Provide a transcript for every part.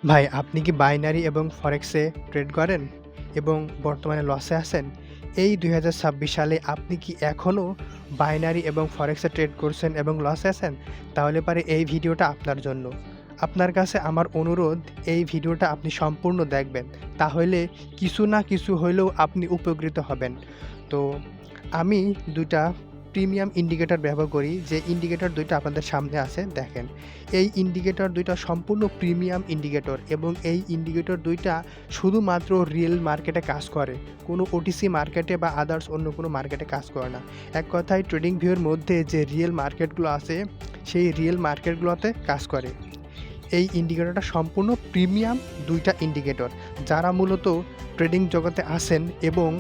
ভাই, আপনি কি বাইনারি এবং ফরেক্সে ট্রেড করেন এবং বর্তমানে লসে আছেন? এই ২০২৬ সালে আপনি কি এখনও বাইনারি এবং ফরেক্সে ট্রেড করছেন এবং লসে আছেন? তাহলে পারে এই ভিডিওটা আপনার জন্য। আপনার কাছে আমার অনুরোধ, এই ভিডিওটা আপনি সম্পূর্ণ দেখবেন। তাহলে কিছু না কিছু হইলেও আপনি উপকৃত হবেন। তো আমি ২ টা প্রিমিয়াম ইন্ডিকেটর ব্যবহার করি, যে ইন্ডিকেটর ২ টা আপনাদের সামনে আছে দেখেন। এই ইন্ডিকেটর ২ টা সম্পূর্ণ প্রিমিয়াম ইন্ডিকেটর এবং এই ইন্ডিকেটর ২ টা শুধুমাত্র রিয়েল মার্কেটে কাজ করে। কোনো ওটিসি মার্কেটে বা আদার্স অন্য কোনো মার্কেটে কাজ করে না। এক কথায় ট্রেডিং ভিউয়ের মধ্যে যে রিয়েল মার্কেটগুলো আছে, সেই রিয়েল মার্কেটগুলোতে কাজ করে। এই ইন্ডিকেটরটা সম্পূর্ণ প্রিমিয়াম ২ টা ইন্ডিকেটর। যারা মূলত ট্রেডিং জগতে আছেন এবং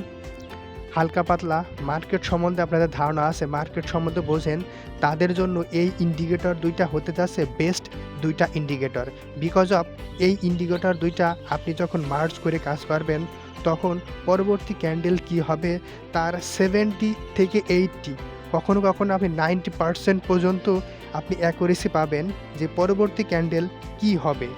হালকা পাতলা মার্কেট সম্বন্ধে আপনাদের ধারণা আছে, মার্কেট সম্বন্ধে বোঝেন, তাদের জন্য এই ইন্ডিকেটর ২ টা হতে যাচ্ছে বেস্ট ২ টা ইন্ডিকেটর। বিকজ অফ এই ইন্ডিকেটর ২ টা আপনি যখন মার্জ করে কাজ করবেন, তখন পরবর্তী ক্যান্ডেল কি হবে তার 70 থেকে 80, কখনো কখনো আপনি 90% পর্যন্ত আপনি অ্যাকুরেসি পাবেন যে পরবর্তী ক্যান্ডেল কি হবে।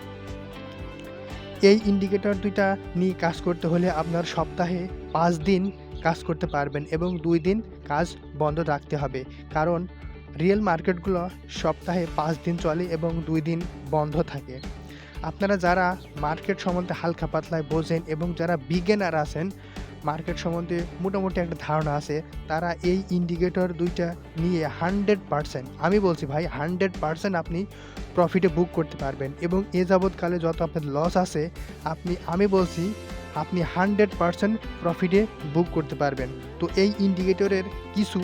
এই ইন্ডিকেটর ২ টা নিয়ে কাজ করতে হলে আপনার সপ্তাহে ৫ দিন কাজ করতে পারবেন এবং ২ দিন কাজ বন্ধ রাখতে হবে। কারণ রিয়েল মার্কেটগুলো সপ্তাহে ৫ দিন চলে এবং ২ দিন বন্ধ থাকে। আপনারা যারা মার্কেট সম্বন্ধে হালকা পাতলায় বোঝেন এবং যারা বিগিনার আছেন, মার্কেট সম্বন্ধে মোটামুটি একটা ধারণা আছে, তারা এই ইন্ডিকেটর ২ টা নিয়ে 100%, আমি বলছি ভাই 100% আপনি প্রফিটে বুক করতে পারবেন এবং এ যাবৎকালে যত আপনার লস আছে, আমি বলছি আপনি 100% প্রফিটে বুক করতে পারবেন। তো এই ইন্ডিকেটরের কিছু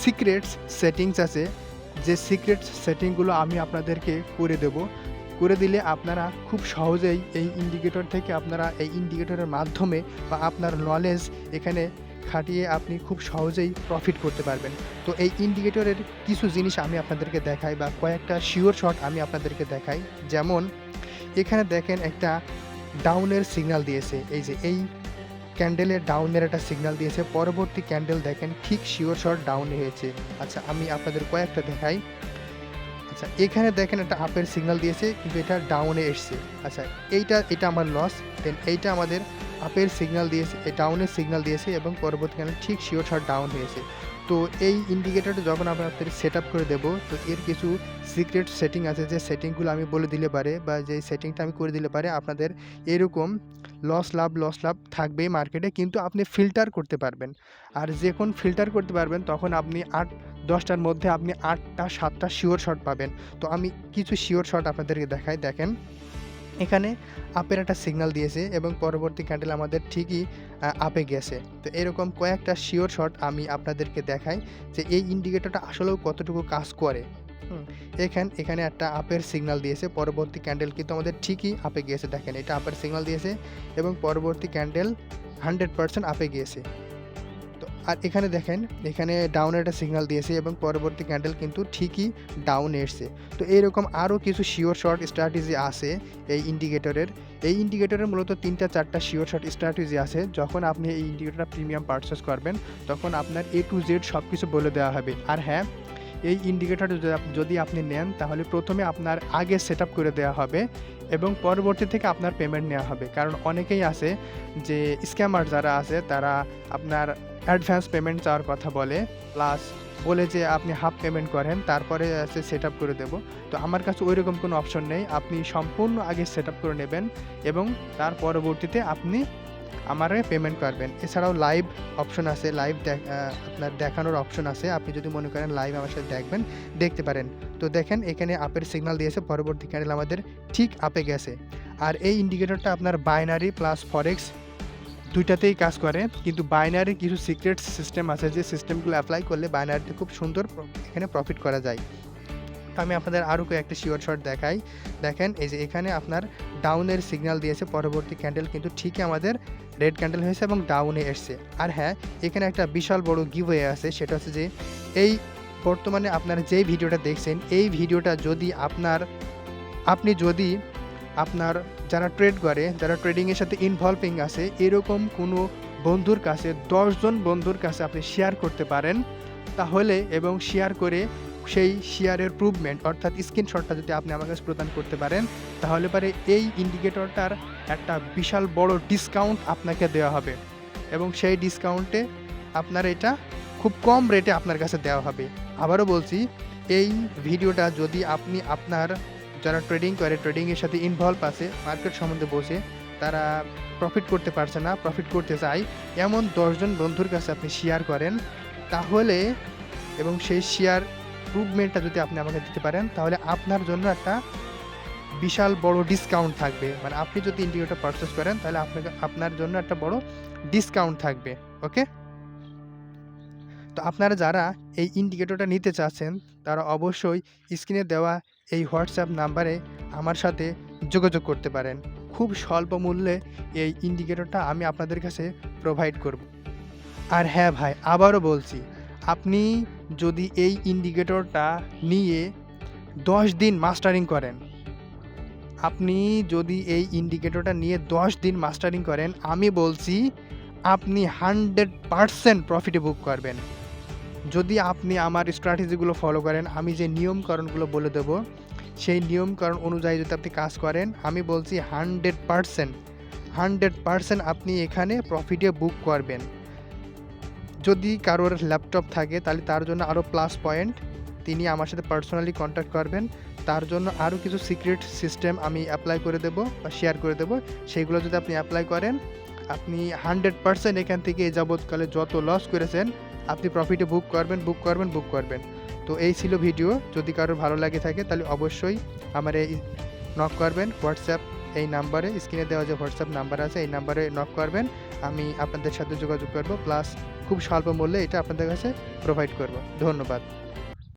সিক্রেটস সেটিংস আছে, যে সিক্রেটস সেটিংগুলো আমি আপনাদেরকে করে দেব। করে দিলে আপনারা খুব সহজেই এই ইন্ডিকেটর থেকে, আপনারা এই ইন্ডিকেটরের মাধ্যমে বা আপনার নলেজ এখানে খাটিয়ে আপনি খুব সহজেই প্রফিট করতে পারবেন। তো এই ইন্ডিকেটরের কিছু জিনিস আমি আপনাদেরকে দেখাই বা কয়েকটা শিওর শট আমি আপনাদেরকে দেখাই। যেমন এখানে দেখেন একটা ডাউনের সিগন্যাল দিয়েছে, এই যে এই ক্যান্ডেলের ডাউনের একটা সিগন্যাল দিয়েছে, পরবর্তী ক্যান্ডেল দেখেন ঠিক শিওর শট ডাউনে হয়েছে। আচ্ছা, আমি আপনাদের কয়েকটা দেখাই। আচ্ছা, এখানে দেখেন একটা আপের সিগন্যাল দিয়েছে কিন্তু এটা ডাউনে এসছে। আচ্ছা, এটা আমার লস। দেন এইটা আমাদের আপের সিগন্যাল দিয়েছে, ডাউনের সিগন্যাল দিয়েছে এবং পরবর্তীকালে ঠিক শিওর শট ডাউন হয়েছে। তো এই ইন্ডিকেটরটা যখন আমরা আপনাদের সেট আপ করে দেবো, তো এর কিছু সিক্রেট সেটিং আছে, যে সেটিংগুলো আমি বলে দিলে পারে বা যে সেটিংটা আমি করে দিলে পারে আপনাদের এরকম লস লাভ থাকবেই মার্কেটে, কিন্তু আপনি ফিল্টার করতে পারবেন। আর যখন ফিল্টার করতে পারবেন তখন আপনি 8-10টার মধ্যে আপনি 8টা-7টা শিওর শট পাবেন। তো আমি কিছু শিওর শট আপনাদেরকে দেখাই। দেখেন এখানে আপের একটা সিগন্যাল দিয়েছে এবং পরবর্তী ক্যান্ডেল আমাদের ঠিকই আপে গেছে। তো এরকম কয়েকটা শিওর শট আমি আপনাদেরকে দেখাই যে এই ইন্ডিকেটরটা আসলেও কতটুকু কাজ করে। হুম, এখানে একটা আপের সিগন্যাল দিয়েছে, পরবর্তী ক্যান্ডেল কিন্তু আমাদের ঠিকই আপে গিয়েছে। দেখেন এটা আপের সিগন্যাল দিয়েছে এবং পরবর্তী ক্যান্ডেল 100% আপে গিয়েছে। তো আর এখানে দেখেন, এখানে ডাউনের একটা সিগন্যাল দিয়েছে এবং পরবর্তী ক্যান্ডেল কিন্তু ঠিকই ডাউন এসছে। তো এইরকম আরও কিছু শিওর শট স্ট্র্যাটেজি আছে এই ইন্ডিকেটরের। এই ইন্ডিকেটরের মূলত 3টা-4টা শিওর শট স্ট্র্যাটেজি আছে। যখন আপনি এই ইন্ডিকেটরটা প্রিমিয়াম পারচেজ করবেন, তখন আপনার A to Z সব কিছু বলে দেওয়া হবে। আর হ্যাঁ, এই ইন্ডিকেটরটা যদি আপনি নেন, তাহলে প্রথমে আপনার আগে সেট আপ করে দেওয়া হবে এবং পরবর্তী থেকে আপনার পেমেন্ট নেওয়া হবে। কারণ অনেকেই আছে যে স্ক্যামার যারা আছে, তারা আপনার অ্যাডভান্স পেমেন্ট চাওয়ার কথা বলে, প্লাস বলে যে আপনি হাফ পেমেন্ট করেন তারপরে সেট আপ করে দেবো। তো আমার কাছে ওইরকম কোনো অপশন নেই, আপনি সম্পূর্ণ আগে সেট আপ করে নেবেন এবং তার পরবর্তীতে আপনি আমারে পেমেন্ট করবেন। এছাড়াও লাইভ অপশন আছে, আপনার দেখানোর অপশন আছে। আপনি যদি মনে করেন লাইভ আমার সাথে দেখবেন, দেখতে পারেন। তো দেখেন এখানে আপের সিগন্যাল দিয়েছে, পরবর্তী ক্যান্ডেল আমাদের ঠিক আপে গেছে। আর এই ইন্ডিকেটরটা আপনার বাইনারি প্লাস ফরেক্স ২টাতেই কাজ করে, কিন্তু বাইনারির কিছু সিক্রেট সিস্টেম আছে, যে সিস্টেমগুলো অ্যাপ্লাই করলে বাইনারিতে খুব সুন্দর এখানে প্রফিট করা যায়। আমি আপনাদের আরও কয়েকটা শিওর শট দেখাই। দেখেন এই যে এখানে আপনার ডাউনের সিগন্যাল দিয়েছে, পরবর্তী ক্যান্ডেল কিন্তু ঠিকই আমাদের রেড ক্যান্ডেল হয়েছে এবং ডাউনে এসছে। আর হ্যাঁ, এখানে একটা বিশাল বড় গিভওয়ে আছে, সেটা হচ্ছে যে এই বর্তমানে আপনারা যেই ভিডিওটা দেখছেন, এই ভিডিওটা যদি আপনি যদি আপনার যারা ট্রেড করে, যারা ট্রেডিংয়ের সাথে ইনভলভিং আছে, এরকম কোনো বন্ধুর কাছে 10 জন বন্ধুর কাছে আপনি শেয়ার করতে পারেন, তাহলে এবং শেয়ার করে সেই শেয়ারের প্রুভমেন্ট অর্থাৎ স্ক্রিনশটটা যদি আপনি আমার কাছে প্রদান করতে পারেন, তাহলে পরে এই ইন্ডিকেটরটার একটা বিশাল বড় ডিসকাউন্ট আপনাকে দেওয়া হবে এবং সেই ডিসকাউন্টে আপনার এটা খুব কম রেটে আপনার কাছে দেওয়া হবে। আবারও বলছি, এই ভিডিওটা যদি আপনি আপনার যারা ট্রেডিং করে, ট্রেডিংয়ের সাথে ইনভলভ আছে, মার্কেট সম্বন্ধে বোঝে, তারা প্রফিট করতে পারছে না, প্রফিট করতে চায়, এমন 10 জন বন্ধুর কাছে আপনি শেয়ার করেন, তাহলে এবং সেই শেয়ার প্রুভমেন্টটা যদি আপনি আমাকে দিতে পারেন, তাহলে আপনার জন্য একটা বিশাল বড় ডিসকাউন্ট থাকবে। মানে আপনি যদি ইন্ডিকেটর পারচেস করেন, তাহলে আপনার জন্য একটা বড় ডিসকাউন্ট থাকবে। ওকে? তো আপনারা যারা এই ইন্ডিকেটরটা নিতে চাচ্ছেন, তারা অবশ্যই স্ক্রিনে দেওয়া এই হোয়াটসঅ্যাপ নাম্বারে আমার সাথে যোগাযোগ করতে পারেন। খুব স্বল্প মূল্যে এই ইন্ডিকেটরটা আমি আপনাদের কাছে প্রোভাইড করব। আর হ্যাঁ ভাই, আবারও বলছি, আপনি যদি এই ইন্ডিকেটরটা নিয়ে 10 দিন মাস্টারিং করেন, আপনি যদি এই ইন্ডিকেটরটা নিয়ে 10 দিন মাস্টারিং করেন, আমি বলছি আপনি 100% প্রফিটে বুক করবেন। যদি আপনি আমার স্ট্র্যাটেজিগুলো ফলো করেন, আমি যে নিয়মকানুনগুলো বলে দেব, সেই নিয়মকানুন অনুযায়ী যদি আপনি কাজ করেন, আমি বলছি 100% আপনি এখানে প্রফিটে বুক করবেন। যদি কারোর ল্যাপটপ থাকে, তাহলে তার জন্য আরও প্লাস পয়েন্ট, তিনি আমার সাথে পার্সোনালি কন্ট্যাক্ট করবেন। তার জন্য আরও কিছু সিক্রেট সিস্টেম আমি অ্যাপ্লাই করে দেব বা শেয়ার করে দেব। সেইগুলো যদি আপনি অ্যাপ্লাই করেন, আপনি 100% এখান থেকে এই যাবৎকালে যত লস করেছেন, আপনি প্রফিটে বুক করবেন। তো এই ছিল ভিডিও। যদি কারোর ভালো লাগে থাকে, তাহলে অবশ্যই আমার এই নক করবেন হোয়াটসঅ্যাপ, এই নাম্বারে, স্ক্রিনে দেওয়া যে হোয়াটসঅ্যাপ নাম্বার আছে, এই নাম্বারে নক করবেন। আমি আপনাদের সাথে যোগাযোগ করব, প্লাস খুব স্বল্প মূল্যে এটা আপনাদের কাছে প্রোভাইড করব। ধন্যবাদ।